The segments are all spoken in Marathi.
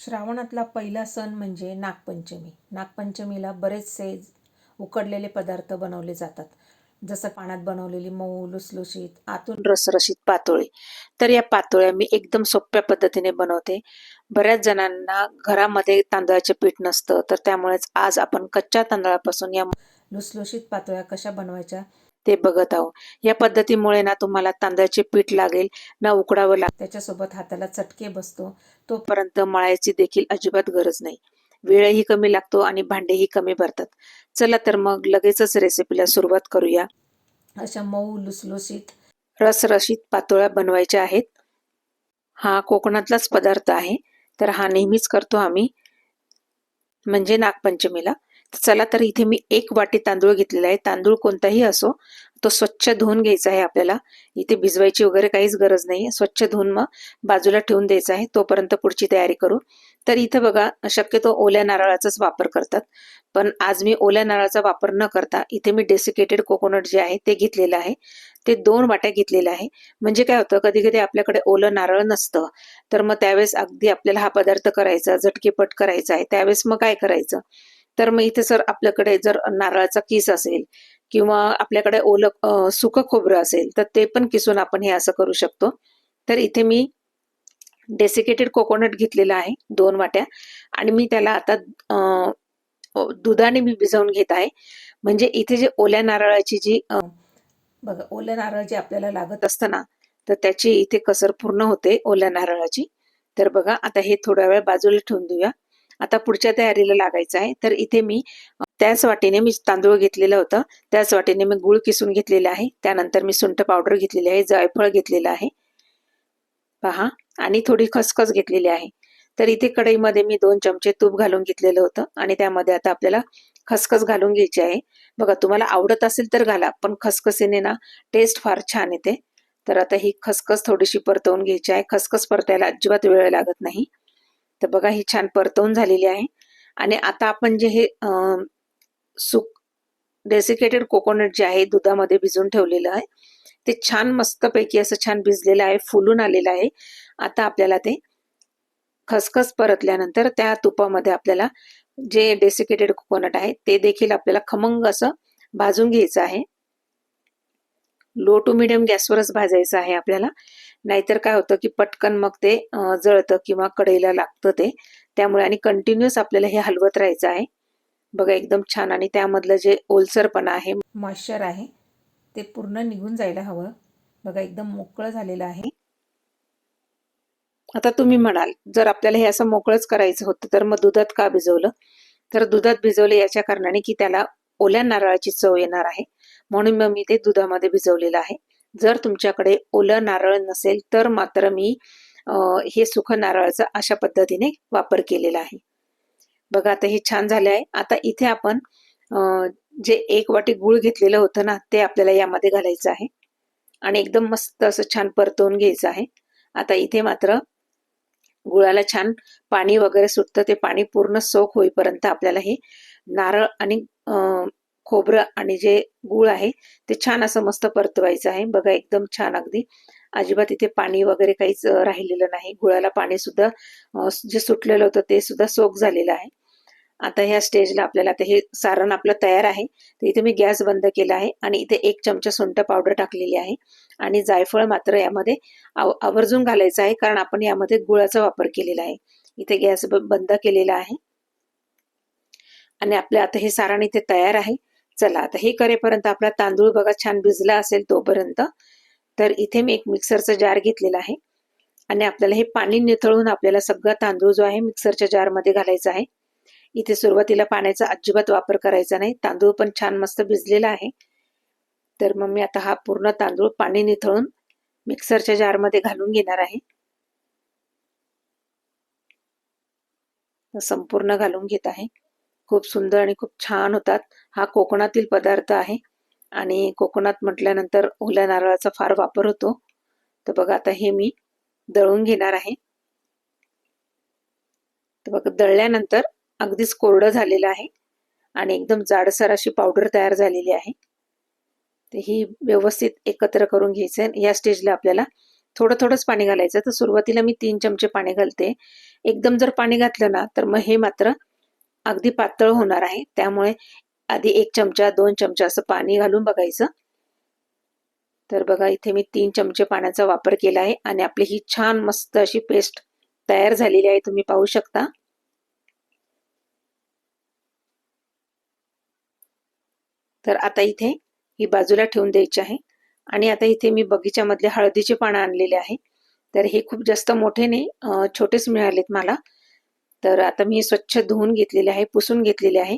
श्रावणातला पहिला सण म्हणजे नागपंचमी. नागपंचमीला बरेचसे उकडलेले पदार्थ बनवले जातात. जसं पाण्यात बनवलेली मऊ लुसलुशीत आतून रसरशीत पातोळी. तर या पातोळ्या मी एकदम सोप्या पद्धतीने बनवते. बऱ्याच जणांना घरामध्ये तांदळाचे पीठ नसतं, तर त्यामुळेच आज आपण कच्च्या तांदळापासून या लुसलुशीत पातोळ्या कशा बनवायच्या ते बघत आहोत. या पद्धतीमुळे ना तुम्हाला तांदळाचे पीठ लागेल ना उकडावं लागेल, त्याच्यासोबत हाताला चटके बसतो तोपर्यंत मळायची देखील अजिबात गरज नाही. वेळही कमी लागतो आणि भांडेही कमी भरतात. चला तर मग लगेचच रेसिपीला सुरुवात करूया. अशा मऊ लुसलुशीत रसरशीत पातोळ्या बनवायच्या आहेत. हा कोकणातलाच पदार्थ आहे, तर हा नेहमीच करतो आम्ही, म्हणजे नागपंचमीला. चला तर इथे मी 1 वाटी तांदूळ घेतलेला आहे. तांदूळ कोणताही असो, तो स्वच्छ धुवून घ्यायचा आहे आपल्याला. इथे भिजवायची वगैरे काहीच गरज नाही. स्वच्छ धुवून मग बाजूला ठेवून द्यायचा आहे. तोपर्यंत पुढची तयारी करू. तर इथं बघा, शक्यतो ओल्या नारळाचाच वापर करतात, पण आज मी ओल्या नारळाचा वापर न करता इथे मी डेसिकेटेड कोकोनट जे आहे ते घेतलेलं आहे. ते 2 वाट्या घेतलेलं आहे. म्हणजे काय होतं, कधी कधी आपल्याकडे ओलं नारळ नसतं, तर मग त्यावेळेस अगदी आपल्याला हा पदार्थ करायचा, झटकीपट करायचा आहे, त्यावेळेस मग काय करायचं, तर मग इथे जर आपल्याकडे जर नारळाचा किस असेल किंवा आपल्याकडे ओलं सुकं खोबरं असेल, तर ते पण किसून आपण हे असं करू शकतो. तर इथे मी डेसिकेटेड कोकोनट घेतलेला आहे 2 वाट्या, आणि मी त्याला आता दुधाने मी भिजवून घेत आहे. म्हणजे इथे जे ओल्या नारळाची जी बघा, ओल्या नारळ जे आपल्याला लागत असतं ना, तर त्याची इथे कसर पूर्ण होते ओल्या नारळाची. तर बघा, आता हे थोडा वेळ बाजूला ठेवून देऊया. आता पुढच्या तयारीला लागायचं आहे. तर इथे मी त्याच वाटीने मी तांदूळ घेतलेलं होतं, त्याच वाटीने मी गूळ किसून घेतलेला आहे. त्यानंतर मी सुंठ पावडर घेतलेली आहे, जायफळ घेतलेलं आहे पहा, आणि थोडी खसखस घेतलेली आहे. तर इथे कढईमध्ये मी 2 चमचे तूप घालून घेतलेलं होतं, आणि त्यामध्ये आता आपल्याला खसखस घालून घ्यायची आहे. बघा, तुम्हाला आवडत असेल तर घाला, पण खसखसीने ना टेस्ट फार छान येते. तर आता ही खसखस थोडीशी परतवून घ्यायची आहे. खसखस परतायला अजिबात वेळ लागत नाही. तर बघा, ही छान परतवून झालेली आहे. आणि आता आपण जे हे डेसिकेटेड कोकोनट जे आहे दुधामध्ये भिजून ठेवलेलं आहे, ते छान मस्तपैकी असं छान भिजलेलं आहे, फुलून आलेलं आहे. आता आपल्याला ते खसखस परतल्यानंतर त्या तुपामध्ये आपल्याला जे डेसिकेटेड कोकोनट आहे ते देखील आपल्याला खमंग असं भाजून घ्यायचं आहे. लो टू मिडियम गॅसवरच भाजायचं आहे आपल्याला, नाहीतर काय होतं की पटकन मग ते जळतं किंवा कढईला लागतं ते. त्यामुळे आणि कंटिन्युअस आपल्याला हे हलवत राहायचं आहे. बघा, एकदम छान, आणि त्यामधलं जे ओलसरपणा आहे, मॉइश्चर आहे, ते पूर्ण निघून जायला हवं. बघा, एकदम मोकळं झालेलं आहे. आता तुम्ही म्हणाल, जर आपल्याला हे असं मोकळंच करायचं होतं तर मग दुधात का भिजवलं? तर दुधात भिजवले याच्या कारणाने की त्याला ओल्या नारळाची चव येणार आहे, म्हणून मग मी ते दुधामध्ये भिजवलेलं आहे. जर तुमच्याकडे ओलं नारळ नसेल तर मात्र मी हे सुखं नारळाचा अशा पद्धतीने वापर केलेला आहे. बघा, आता हे छान झाले आहे. आता इथे आपण जे 1 वाटी गूळ घेतलेलं होतं ना, ते आपल्याला यामध्ये घालायचं आहे आणि एकदम मस्त असं छान परतवून घ्यायचं आहे. आता इथे मात्र गुळाला छान पाणी वगैरे सुटतं, ते पाणी पूर्ण सोक होईपर्यंत आपल्याला हे नारळ आणि खोबरं आणि जे गूळ आहे ते छान असं मस्त परतवायचं आहे. बघा, एकदम छान, अगदी अजिबात इथे पाणी वगैरे काहीच राहिलेलं नाही. गुळाला पाणी सुद्धा जे सुटलेलं होतं ते सुद्धा सोक झालेलं आहे. आता ह्या स्टेजला आपल्याला, आता हे सारण आपलं तयार आहे, तर इथे मी गॅस बंद केला आहे आणि इथे 1 चमचा सुंठ पावडर टाकलेली आहे, आणि जायफळ मात्र यामध्ये आवर्जून घालायचं आहे, कारण आपण यामध्ये गुळाचा वापर केलेला आहे. इथे गॅस बंद केलेला आहे आणि आपलं आता हे सारण इथे तयार आहे. चला, आता हे करेपर्यंत आपला तांदूळ बघा छान भिजला असेल तोपर्यंत. तर इथे मी एक मिक्सरचा जार घेतलेला आहे, आणि आपल्याला हे पाणी निथळून आपल्याला सगळा तांदूळ जो आहे मिक्सरच्या जारमध्ये घालायचा आहे. इथे सुरुवातीला पाण्याचा अजिबात वापर करायचा नाही, तांदूळ पण छान मस्त भिजलेला आहे. तर मग मी आता हा पूर्ण तांदूळ पाणी निथळून मिक्सरच्या जारमध्ये घालून घेणार आहे. संपूर्ण घालून घेत आहे. खूप सुंदर आणि खूप छान होतात. हा कोकणातील पदार्थ आहे, आणि कोकणात म्हटल्यानंतर ओल्या नारळाचा फार वापर होतो. तर बघा, आता हे मी दळून घेणार आहे. तर बघा, दळल्यानंतर अगदीच कोरडं झालेलं आहे आणि एकदम जाडसर अशी पावडर तयार झालेली आहे. तर ही व्यवस्थित एकत्र करून घ्यायचं आहे. या स्टेजला आपल्याला थोडंच पाणी घालायचं. तर सुरुवातीला मी 3 चमचे पाणी घालते, एकदम जर पाणी घातलं ना तर मग हे मात्र अगदी पातळ होणार आहे. त्यामुळे आधी 1 चमचा 2 चमचा असं पाणी घालून बघायचं. तर बघा इथे मी 3 चमचे पाण्याचा वापर केला आहे आणि आपली ही छान मस्त अशी पेस्ट तयार झालेली आहे, तुम्ही पाहू शकता. तर आता इथे ही बाजूला ठेवून द्यायची आहे आणि आता इथे मी बगीच्यामधले हळदीचे पानं आणलेले आहे. तर हे खूप जास्त मोठे नाही, छोटेच मिळालेत मला. तर आता मी स्वच्छ धुवून घेतलेले आहे, पुसून घेतलेले आहे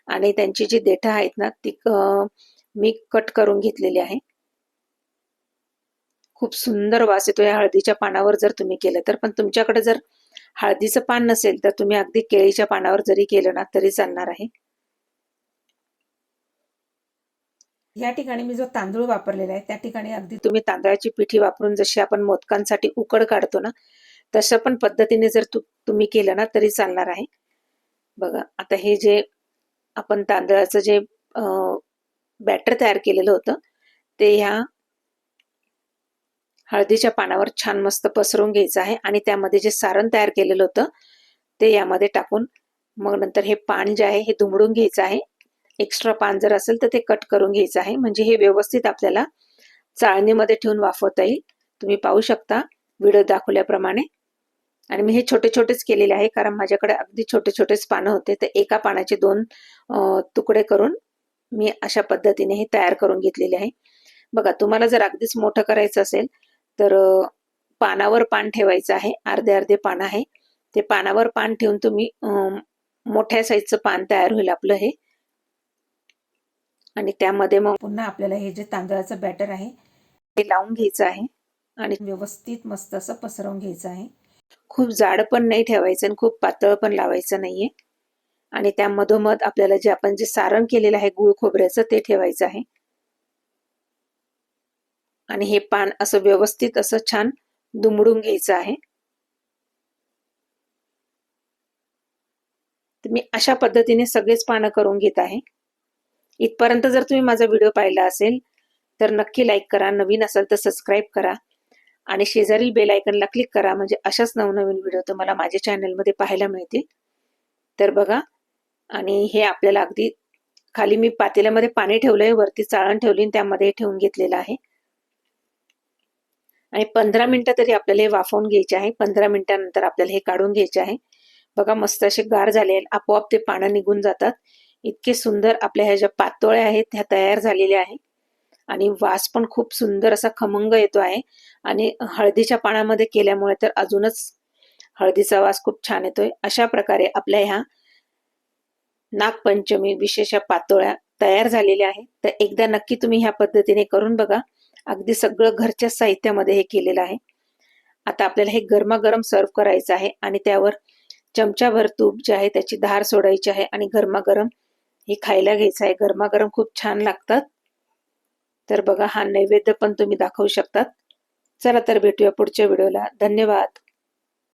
आणि त्यांची जी देठं आहेत ना ती मी कट करून घेतलेली आहे. खूप सुंदर वास येतो या हळदीच्या पानावर जर तुम्ही केलं तर. पण तुमच्याकडे जर हळदीचं पान नसेल तर तुम्ही अगदी केळीच्या पानावर जरी केलं ना तरी चालणार आहे. या ठिकाणी मी जो तांदूळ वापरलेला आहे त्या ठिकाणी अगदी तुम्ही तांदळाची पिठी वापरून जशी आपण मोदकांसाठी उकड काढतो ना तशा पण पद्धतीने जर तुम्ही केलं ना तरी चालणार आहे. बघा आता हे जे आपण तांदळाचं जे बॅटर तयार केलेलं होतं ते ह्या हळदीच्या पानावर छान मस्त पसरवून घ्यायचं आहे आणि त्यामध्ये जे सारण तयार केलेलं होतं ते यामध्ये टाकून मग नंतर हे पान जे आहे हे दुमडून घ्यायचं आहे. एक्स्ट्रा पान जर असेल तर ते कट करून घ्यायचं आहे, म्हणजे हे व्यवस्थित आपल्याला चाळणीमध्ये ठेवून वाफवता येईल. तुम्ही पाहू शकता व्हिडिओ दाखवल्याप्रमाणे. आणि मी हे छोटे छोटेच केलेले आहे कारण माझ्याकडे अगदी छोटे छोटेच पानं होते. तर एका पानाचे 2 तुकडे करून मी अशा पद्धतीने हे तयार करून घेतलेले आहे. बघा तुम्हाला जर अगदीच मोठं करायचं असेल तर पानावर पान ठेवायचं आहे. अर्धे अर्धे पान आहे ते पानावर पान ठेवून तुम्ही मोठ्या साईजचं पान तयार होईल आपलं हे. आणि त्यामध्ये मग पुन्हा आपल्याला हे जे तांदळाचं बॅटर आहे ते लावून घ्यायचं आहे आणि व्यवस्थित मस्त असं पसरवून घ्यायचं आहे. खूप जाड पण नाही ठेवायचं आणि खूप पातळ पण लावायचं नाहीये. आणि त्या मधोमध आपल्याला जे आपण जे सारण केलेलं आहे गूळ खोबऱ्याचं ते ठेवायचं आहे. आणि हे पान असं व्यवस्थित असं छान दुमडून घ्यायचं आहे. तर मी अशा पद्धतीने सगळेच पानं करून घेत आहे. इथपर्यंत जर तुम्ही माझा व्हिडिओ पाहिला असेल तर नक्की लाईक करा, नवीन असाल तर सबस्क्राईब करा आणि शेजारील बेल आयकॉनला क्लिक करा, म्हणजे अशाच नवनवीन व्हिडिओ तुम्हाला माझ्या चॅनलमध्ये पाहायला मिळतील. तर बघा आणि हे आपल्याला अगदी खाली मी पातेल्यामध्ये पाणी ठेवलंय, वरती चाळण ठेवली आणि त्यामध्ये ठेवून घेतलेलं आहे. आणि 15 मिनिटं तरी आपल्याला हे वाफवून घ्यायचे आहे. 15 मिनिटांनंतर आपल्याला हे काढून घ्यायचे आहे. बघा मस्त असे गार झाले, आपोआप ते पानं निघून जातात. इतके सुंदर आपल्या ह्या ज्या पातोळ्या आहेत ह्या तयार झालेल्या आहेत आणि वास पण खूप सुंदर असा खमंग येतो आहे. आणि हळदीच्या पानामध्ये केल्यामुळे तर अजूनच हळदीचा वास खूप छान येतोय. अशा प्रकारे आपल्या ह्या नागपंचमी विशेष पातोळ्या तयार झालेल्या आहेत. तर एकदा नक्की तुम्ही ह्या पद्धतीने करून बघा. अगदी सगळं घरच्या साहित्यामध्ये हे केलेलं आहे. आता आपल्याला हे गरमागरम सर्व करायचं आहे आणि त्यावर चमचाभर तूप जे आहे त्याची धार सोडायची आहे आणि गरमागरम हे खायला घ्यायचं आहे. गरमागरम खूप छान लागतात. तर बघा हा नैवेद्य पण तुम्ही दाखवू शकतात. चला तर भेटूया पुढच्या व्हिडिओला. धन्यवाद.